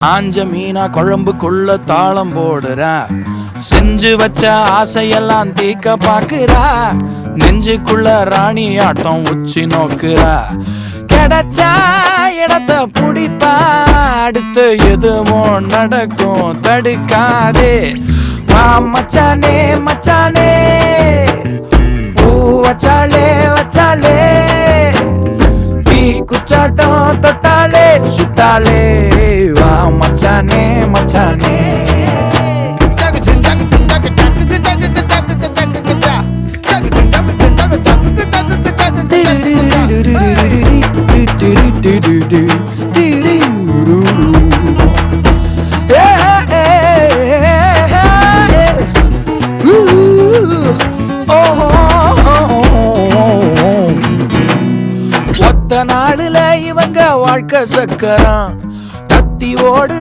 ஆஞ்ச மீனா குழம்புக்குள்ள தாளம் போடுறா, செஞ்சு வச்ச ஆசையெல்லாம் தீக்க பாக்குறா, நெஞ்சுக்குள்ள ராணி ஆட்டம் உச்சி நோக்குறா, கிடைச்சா இடத்த புடிப்பா, அடுத்து எதுவும் நடக்கும் தடுக்காதே. வா மச்சானே மச்சானே, பூ வச்சாலே வச்சாலே, தீ குச்சாட்டம் தொட்டாலே சுட்டாலே. வா மச்சானே மச்சானே. ஒத்த நாளுல இவங்க வாழ்க்கை சக்கரம் கத்தி ஓடு.